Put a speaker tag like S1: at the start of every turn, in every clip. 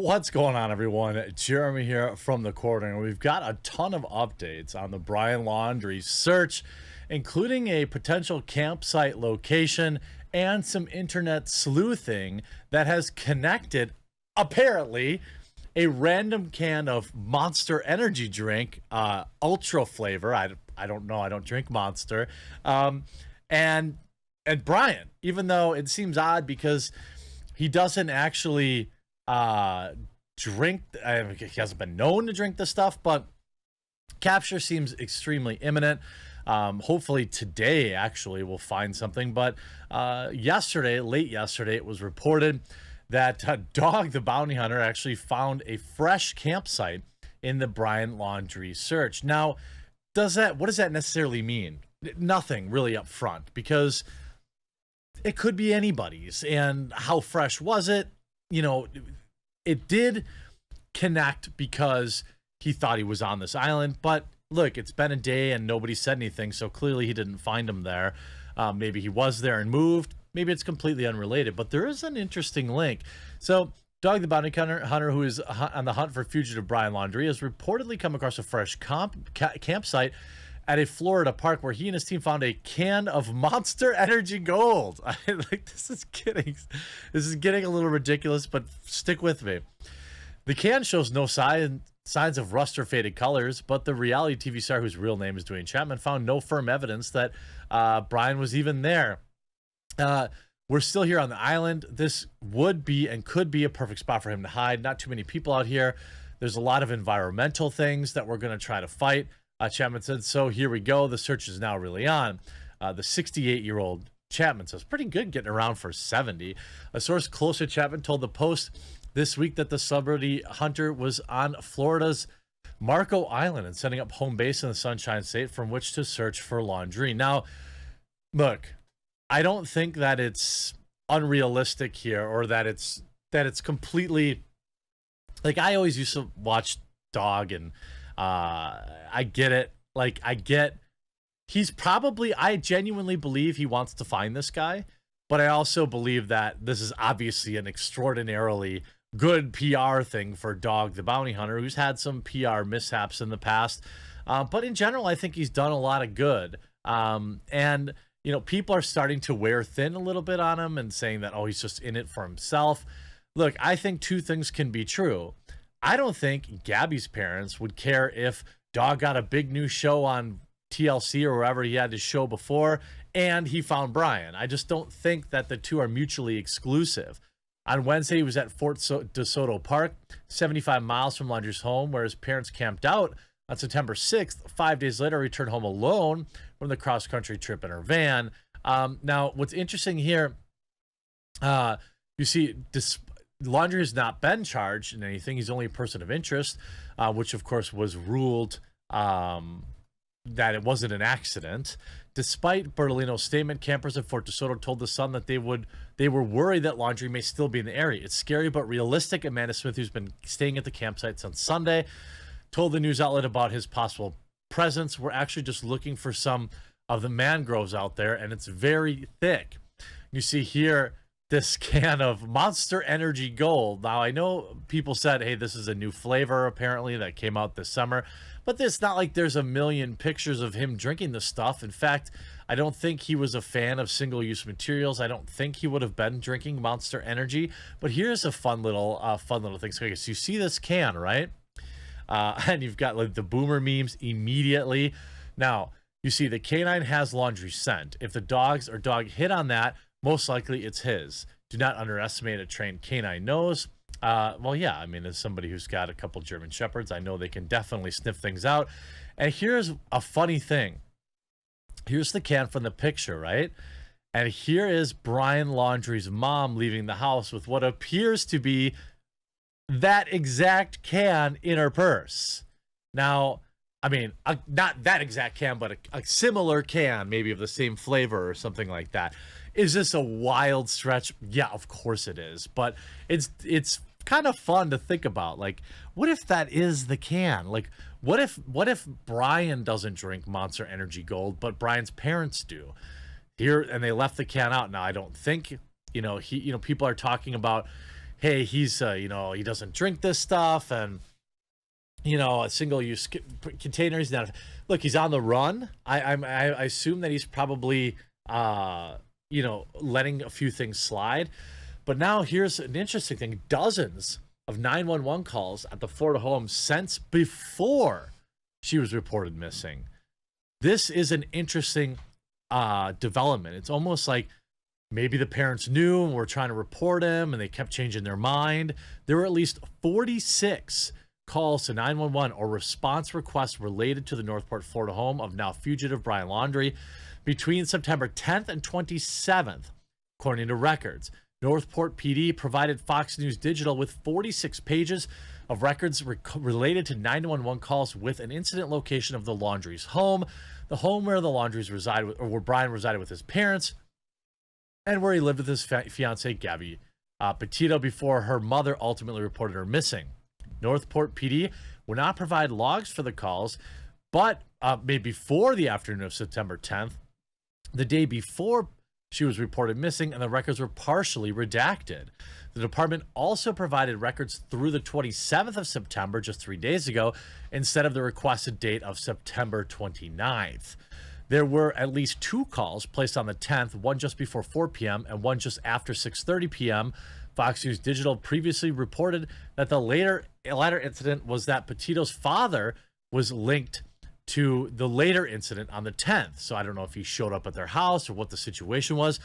S1: What's going on, everyone? Jeremy here from the corner. We've got a ton of updates on the Brian Laundrie search, including a potential campsite location and some internet sleuthing that has connected, apparently, a random can of Monster energy drink, ultra flavor. I don't know. I don't drink Monster. And Brian, even though it seems odd because he doesn't actually drink. He hasn't been known to drink this stuff, but capture seems extremely imminent. Hopefully today, actually, we'll find something. But late yesterday, it was reported that Dog the Bounty Hunter actually found a fresh campsite in the Brian Laundrie search. Now, what does that necessarily mean? Nothing really up front, because it could be anybody's. And how fresh was it? You know, it did connect because he thought he was on this island, but look, it's been a day and nobody said anything, so clearly he didn't find him there. Maybe he was there and moved. Maybe it's completely unrelated, but there is an interesting link. So Dog the Bounty Hunter, who is on the hunt for fugitive Brian Laundrie, has reportedly come across a fresh campsite at a Florida park where he and his team found a can of Monster Energy Gold. This is getting a little ridiculous, but stick with me. The can shows no signs of rust or faded colors, but the reality TV star, whose real name is Dwayne Chapman, found no firm evidence that Brian was even there. We're still here on the island. This would be and could be a perfect spot for him to hide. Not too many people out here. There's a lot of environmental things that we're going to try to fight. Chapman said, so here we go. The search is now really on. The 68-year-old Chapman says, pretty good getting around for 70. A source close to Chapman told the Post this week that the celebrity hunter was on Florida's Marco Island and setting up home base in the Sunshine State from which to search for Laundrie. Now, look, I don't think that it's unrealistic here, or that it's completely, like, I always used to watch Dog, and I get it. Like, I genuinely believe he wants to find this guy, but I also believe that this is obviously an extraordinarily good PR thing for Dog the Bounty Hunter, who's had some PR mishaps in the past. But in general, I think he's done a lot of good. And, you know, people are starting to wear thin a little bit on him and saying that, oh, he's just in it for himself. Look, I think two things can be true. I don't think Gabby's parents would care if Dog got a big new show on TLC or wherever he had his show before and he found Brian. I just don't think that the two are mutually exclusive. On Wednesday, he was at Fort DeSoto Park, 75 miles from Laundrie's home, where his parents camped out. On September 6th, 5 days later, he returned home alone from the cross-country trip in her van. Now, what's interesting here, you see, Laundrie has not been charged in anything. He's only a person of interest, which, of course, was ruled that it wasn't an accident. Despite Bertolino's statement, campers at Fort DeSoto told The Sun that they were worried that Laundrie may still be in the area. It's scary but realistic. Amanda Smith, who's been staying at the campsite since Sunday, told the news outlet about his possible presence. We're actually just looking for some of the mangroves out there, and it's very thick. You see here this can of Monster Energy Gold. Now, I know people said, hey, this is a new flavor, apparently, that came out this summer. But it's not like there's a million pictures of him drinking this stuff. In fact, I don't think he was a fan of single-use materials. I don't think he would have been drinking Monster Energy. But here's a fun little thing. So you see this can, right? And you've got like the boomer memes immediately. Now, you see the canine has Laundrie scent. If the dog hit on that, most likely it's his. Do not underestimate a trained canine nose. Well, yeah, I mean, as somebody who's got a couple German Shepherds, I know they can definitely sniff things out. And here's a funny thing. Here's the can from the picture, right? And here is Brian Laundrie's mom leaving the house with what appears to be that exact can in her purse. Now, I mean, not that exact can, but a similar can, maybe of the same flavor or something like that. Is this a wild stretch? Yeah, of course it is. But it's kind of fun to think about. Like, what if that is the can? Like, what if Brian doesn't drink Monster Energy Gold, but Brian's parents do? Here, and they left the can out. Now, I don't think, people are talking about hey, he's he doesn't drink this stuff, and a single-use container. He's not. Look, he's on the run. I assume that he's probably letting a few things slide. But now here's an interesting thing: dozens of 911 calls at the Florida home since before she was reported missing. This is an interesting development. It's almost like maybe the parents knew and were trying to report him, and they kept changing their mind. There were at least 46 calls to 911 or response requests related to the Northport, Florida home of now fugitive Brian Laundrie between September 10th and 27th, according to records. Northport PD provided Fox News Digital with 46 pages of records related to 911 calls with an incident location of the Laundrie's home, the home where the Laundries reside, or where Brian resided with his parents, and where he lived with his fiancée, Gabby Petito, before her mother ultimately reported her missing. Northport PD would not provide logs for the calls, but maybe before the afternoon of September 10th, the day before she was reported missing, and the records were partially redacted. The department also provided records through the 27th of September, just 3 days ago, instead of the requested date of September 29th. There were at least 2 calls placed on the 10th, one just before 4 p.m. and one just after 6:30 p.m. Fox News Digital previously reported that the latter incident was that Petito's father was linked to the later incident on the 10th. So I don't know if he showed up at their house or what the situation was.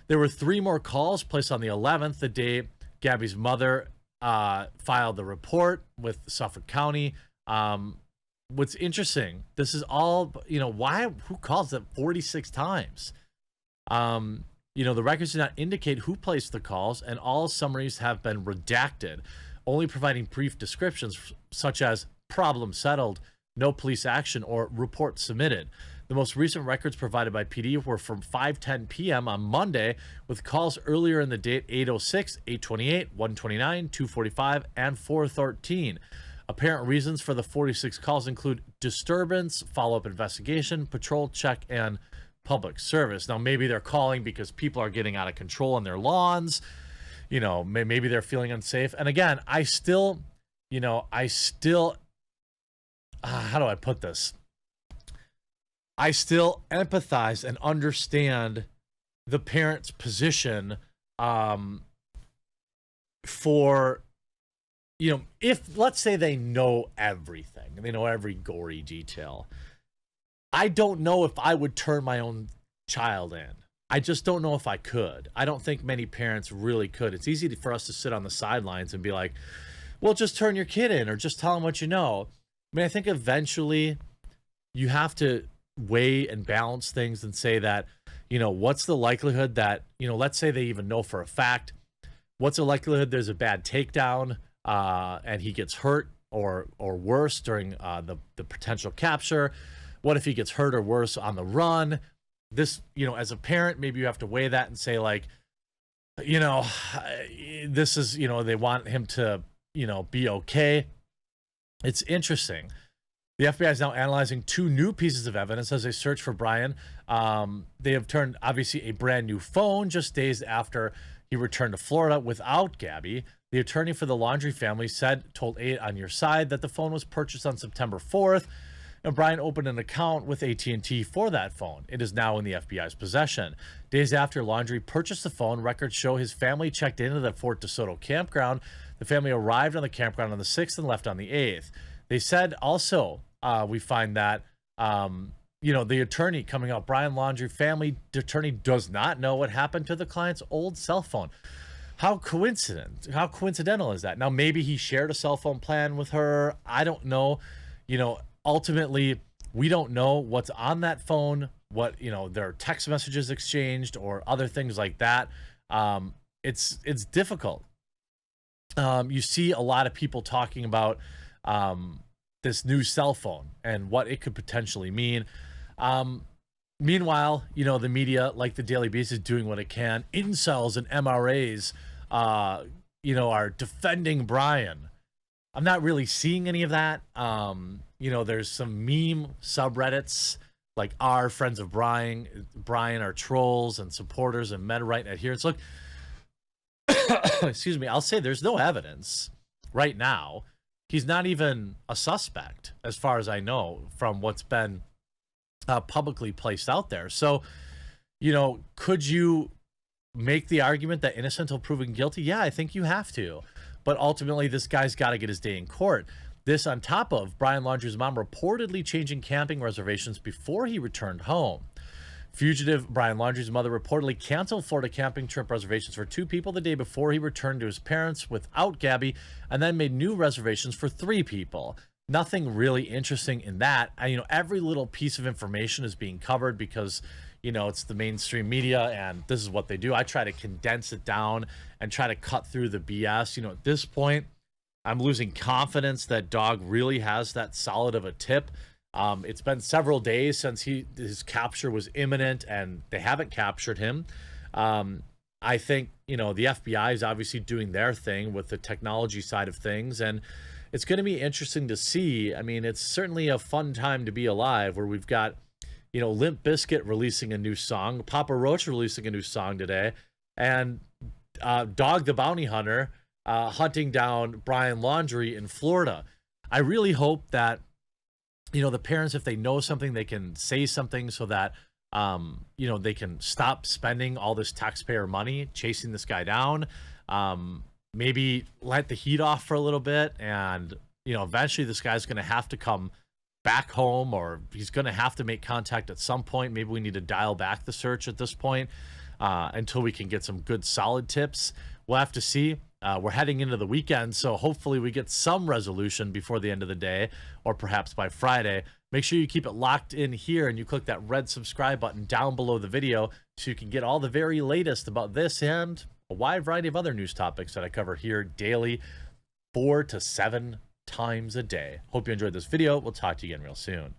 S1: There were 3 more calls placed on the 11th, the day Gabby's mother filed the report with Suffolk County. What's interesting, this is all, who calls that 46 times? The records do not indicate who placed the calls, and all summaries have been redacted, only providing brief descriptions such as problem settled, no police action, or report submitted. The most recent records provided by PD were from 5:10 p.m. on Monday, with calls earlier in the date 8:06, 8:28, 1:29, 2:45, and 4:13. Apparent reasons for the 46 calls include disturbance, follow-up investigation, patrol check, and public service. Now, maybe they're calling because people are getting out of control on their lawns. Maybe they're feeling unsafe. And again, I still, how do I put this? I still empathize and understand the parents' position for, if, let's say, they know everything, they know every gory detail. I don't know if I would turn my own child in. I just don't know if I could. I don't think many parents really could. It's easy for us to sit on the sidelines and be like, well, just turn your kid in or just tell him what you know. I mean, I think eventually you have to weigh and balance things and say that, what's the likelihood that, let's say they even know for a fact, what's the likelihood there's a bad takedown and he gets hurt or worse during the potential capture? What if he gets hurt or worse on the run? This, as a parent, maybe you have to weigh that and say, like, this is, they want him to, be okay. It's interesting. The FBI is now analyzing 2 new pieces of evidence as they search for Brian. They have turned, obviously, a brand new phone just days after he returned to Florida without Gabby. The attorney for the Laundrie family told 8 on Your Side that the phone was purchased on September 4th, and Brian opened an account with AT&T for that phone. It is now in the FBI's possession. Days after Laundrie purchased the phone, records show his family checked into the Fort DeSoto campground. The family arrived on the campground on the 6th and left on the 8th. They said also, we find that, the attorney coming out, Brian Laundrie family attorney, does not know what happened to the client's old cell phone. How coincidental is that? Now, maybe he shared a cell phone plan with her. I don't know. Ultimately, we don't know what's on that phone, what, their text messages exchanged or other things like that. It's difficult. You see a lot of people talking about this new cell phone and what it could potentially mean. Meanwhile, the media, like the Daily Beast, is doing what it can. Incels and MRAs, are defending Brian. I'm not really seeing any of that. There's some meme subreddits like our friends of Brian are trolls and supporters and Meta-right adherents. Look, excuse me, I'll say there's no evidence right now. He's not even a suspect, as far as I know, from what's been publicly placed out there. So, could you make the argument that innocent until proven guilty? Yeah, I think you have to. But ultimately, this guy's got to get his day in court. This on top of Brian Laundrie's mom reportedly changing camping reservations before he returned home. Fugitive Brian Laundrie's mother reportedly canceled Florida camping trip reservations for 2 people the day before he returned to his parents without Gabby, and then made new reservations for 3 people. Nothing really interesting in that. Every little piece of information is being covered because, it's the mainstream media and this is what they do. I try to condense it down and try to cut through the BS. At this point, I'm losing confidence that Dog really has that solid of a tip. It's been several days since his capture was imminent and they haven't captured him. I think, the FBI is obviously doing their thing with the technology side of things, and it's going to be interesting to see. I mean, it's certainly a fun time to be alive where we've got, Limp Bizkit releasing a new song, Papa Roach releasing a new song today, and Dog the Bounty Hunter hunting down Brian Laundrie in Florida. I really hope that, the parents, if they know something, they can say something so that, they can stop spending all this taxpayer money chasing this guy down. Maybe let the heat off for a little bit. And, eventually this guy's going to have to come back home, or he's going to have to make contact at some point. Maybe we need to dial back the search at this point until we can get some good solid tips. We'll have to see. We're heading into the weekend, so hopefully we get some resolution before the end of the day, or perhaps by Friday. Make sure you keep it locked in here and you click that red subscribe button down below the video so you can get all the very latest about this and a wide variety of other news topics that I cover here daily, 4 to 7 times a day. Hope you enjoyed this video. We'll talk to you again real soon.